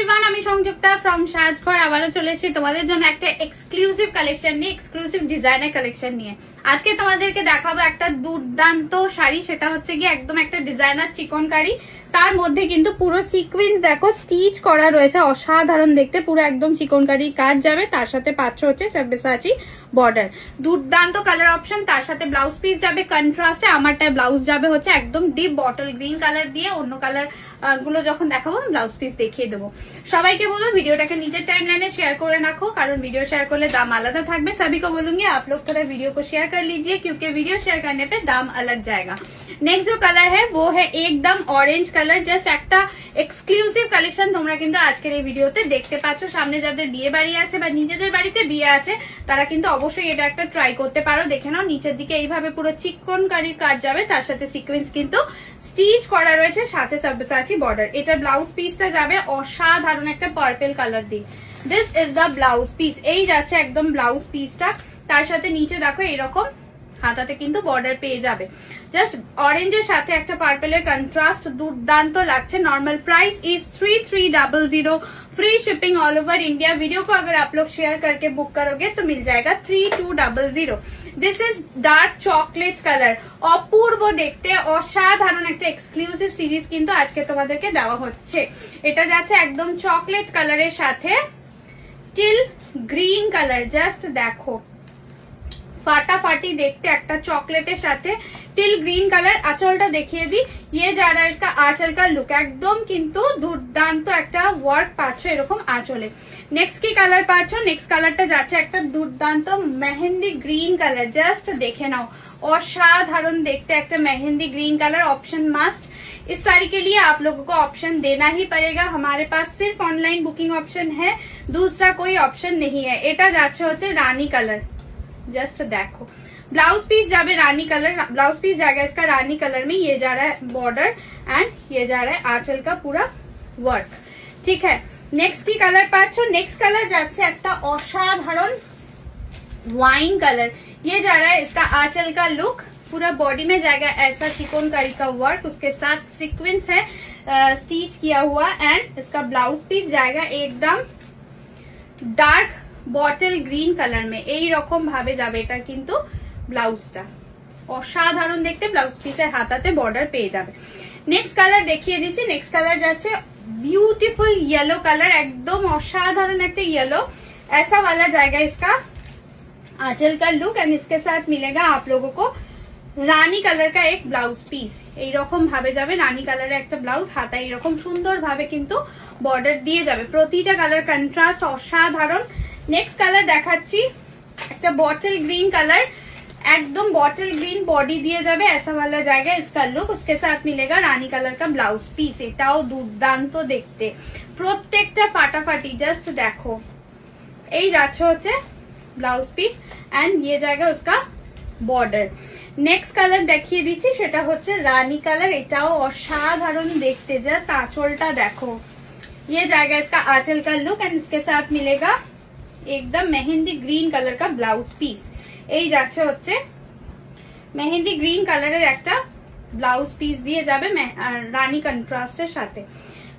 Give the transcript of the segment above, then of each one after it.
Everyone, আমি Sanjukta from সাজঘর আবারও চলেছি তোমাদের জন্য একটা এক্সক্লুসিভ কালেকশন নিয়ে, এক্সক্লুসিভ ডিজাইনার কালেকশন নিয়ে। আজকে তোমাদেরকে দেখাবো একটা দুর্দান্ত শাড়ি, সেটা হচ্ছে গিয়ে একদম একটা ডিজাইনার চিকনকারি, তার মধ্যে কিন্তু পুরো সিকোয়েন্স দেখো স্টিচ করা রয়েছে, অসাধারণ দেখতে, পুরো একদম চিকনকারি কাজ যাবে। তার সাথে পাচ্ছ হচ্ছে সাবসাচি বর্ডার, দুর্দান্ত কালার অপশন। তার সাথে ব্লাউজ পিস যাবে কন্ট্রাস্টে, আমারটায় ব্লাউজ যাবে হচ্ছে একদম ডিপ বটল গ্রিন কালার দিয়ে, অন্য কালার গুলো যখন দেখাবো ব্লাউজ পিস দেখিয়ে দেবো। সবাইকে বলবো ভিডিওটাকে নিজের টাইমलाइन शेयर করে রাখো, কারণ ভিডিও शेयर করলে দাম আলাদা থাকবে। सभी को बोलूंगी आप लोग थोड़ा वीडियो को शेयर कर लीजिए, क्योंकि वीडियो शेयर करने पे दाम अलग जाएगा। नेक्स्ट जो कलर है वो है एकदम ऑरेंज कलर, জাস্ট একটা এক্সক্লুসিভ কালেকশন তোমরা কিন্তু আজকের এই ভিডিওতে দেখতে পাচ্ছ। সামনে যাদের বিয়ে বাড়ি আছে বা নিজেদের বাড়িতে বিয়ে আছে তারা কিন্তু অবশ্যই এটা একটা ট্রাই করতে পারো। দেখে নাও, নিচের দিকে এইভাবে পুরো চিকনকারির কাজ যাবে, তার সাথে সিকোয়েন্স কিন্তু স্টিচ করা রয়েছে, সাথে সাবসাচি বর্ডার। এটা ব্লাউজ পিসটা যাবে অসাধারণ একটা পার্পল কালার দিয়ে। This is the blouse piece, এই যাচ্ছে একদম ব্লাউজ পিসটা। তার সাথে নিচে দেখো এরকম হাতাতে কিন্তু বর্ডার পেয়ে যাবে। জাস্ট অরেঞ্জের সাথে একটা পার্পলের কন্ট্রাস্ট দুর্দান্ত লাগছে। Normal price is 3300, free shipping all over India. Video को अगर आप लोग शेयर करके बुक करोगे तो मिल जाएगा 3200। This is dark chocolate colour, অপূর্ব দেখতে, অসাধারণ একটা এক্সক্লুসিভ সিরিজ কিন্তু আজকে তোমাদেরকে দেওয়া হচ্ছে। এটা যাচ্ছে একদম চকলেট কালারের সাথে টিল গ্রিন কালার, জাস্ট দেখো फाटाफाटी देखते एक चॉकलेट साथे टिल ग्रीन कलर। आंचलटा देखिए दी, ये जा रहा है इसका आंचल का लुक, एकदम किंतु दुर्दांत एक वर्क पाচ্ছো এরকম आंचले। नेक्स्ट की कलर पाচ্ছো, नेक्स्ट कलरটা যাচ্ছে একটা দুর্দান্ত मेहंदी ग्रीन कलर, जस्ट देखे नाओ असाधारण देखते एक mehndi green colour. Option must, इस साड़ी के लिए आप लोगों को ऑप्शन देना ही पड़ेगा। हमारे पास सिर्फ ऑनलाइन बुकिंग ऑप्शन है, दूसरा कोई ऑप्शन नहीं है। এটা যাচ্ছে হচ্ছে রানী कलर, जस्ट देखो ब्लाउज पीस जावे रानी कलर, ब्लाउज पीस जाएगा इसका रानी कलर में। ये जा रहा है बॉर्डर एंड ये जा रहा है आंचल का पूरा वर्क, ठीक है। नेक्स्ट की कलर पाচ্ছো, नेक्स्ट कलर যাচ্ছে একটা অসাধারণ वाइन कलर। ये जा रहा है इसका आंचल का लुक, पूरा बॉडी में जाएगा ऐसा चिकनकारी का वर्क, उसके साथ सीक्वेंस है स्टिच किया हुआ। एंड इसका ब्लाउज पीस जाएगा एकदम डार्क বটল গ্রিন কালার মে, এই রকম ভাবে যাবে। এটা কিন্তু ব্লাউজটা অসাধারণ দেখতে, ব্লাউজ পিসের হাতাতে বর্ডার পেয়ে যাবে। নেক্সট কালার দেখিয়ে দিচ্ছি, নেক্সট কালার যাচ্ছে ब्यूटीफुल येलो कलर, एकदम असाधारण एक येलो, ऐसा वाला जाएगा इसका आंचल का लुक। एंड इसके साथ मिलेगा आप लोगों को রানী কালার का एक ब्लाउज পিস, এইরকম ভাবে যাবে রানী কালারের একটা ব্লাউজ, হাতা এইরকম সুন্দর ভাবে কিন্তু বর্ডার দিয়ে যাবে। প্রতিটা কালার কন্ট্রাস্ট অসাধারণ। नेक्स्ट कलर দেখাচ্ছি একটা বটল গ্রিন कलर, एकदम बॉटल ग्रीन बॉडी दिए जाए, ऐसा वाला जाएगा इसका लुक। उसके साथ मिलेगा रानी कलर का ब्लाउज पीस, এটাও দুর্দান্ত দেখতে, প্রত্যেকটা ফাটাফাটি। জাস্ট দেখো এই যাচ্ছে হচ্ছে ব্লাউজ পিস एंड ये जाएगा उसका बॉर्डर। नेक्स्ट कलर দেখিয়ে দিচ্ছি, সেটা হচ্ছে রানী कलर, এটাও অসাধারণ দেখতে। জাস্ট আঁচলটা দেখো, ये जाएगा इसका आंचल का लुक एंड इसके साथ मिलेगा एकदम मेहंदी ग्रीन कलर का ब्लाउज पिस। এই যাচ্ছে হচ্ছে মেহেন্দি গ্রিন কালারের একটা ব্লাউজ পিস দিয়ে যাবে রানী কন্ট্রাস্টের সাথে,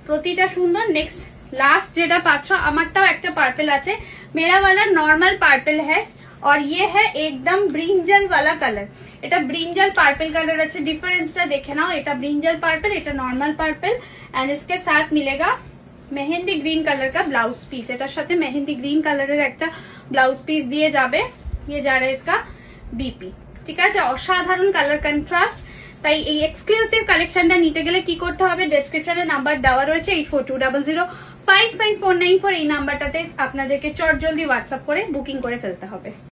প্রতিটা সুন্দর। নেক্সট লাস্ট যেটা পাচ্ছ, আমারটাও একটা পার্পল আছে, मेरा वाला नॉर्मल पार्पल है और ये है एकदम ब्रिंजल वाला कलर। এটা ব্রিঞ্জল পার্পল কালার আছে, ডিফারেন্সটা দেখে নাও, এটা ব্রিঞ্জল পার্পল, এটা নর্মাল পার্পল। एंड इसके साथ मिलेगा मेहंदी ग्रीन कलर का ब्लाउज पीस, এটার সাথে মেহেন্দি গ্রিন কালারের একটা ব্লাউজ পিস দিয়ে যাবে। ये जा रहा है इसका बीपी, ঠিক আছে। অসাধারণ কালার কন্ট্রাস্ট। তাই এই এক্সক্লুসিভ কালেকশনটা নিতে গেলে কি করতে হবে, ডেসক্রিপশনে নাম্বার দেওয়া রয়েছে 8420055494, এই নাম্বারটাতে আপনাদেরকে চটজলদি হোয়াটসঅ্যাপ করে বুকিং করে ফেলতে হবে।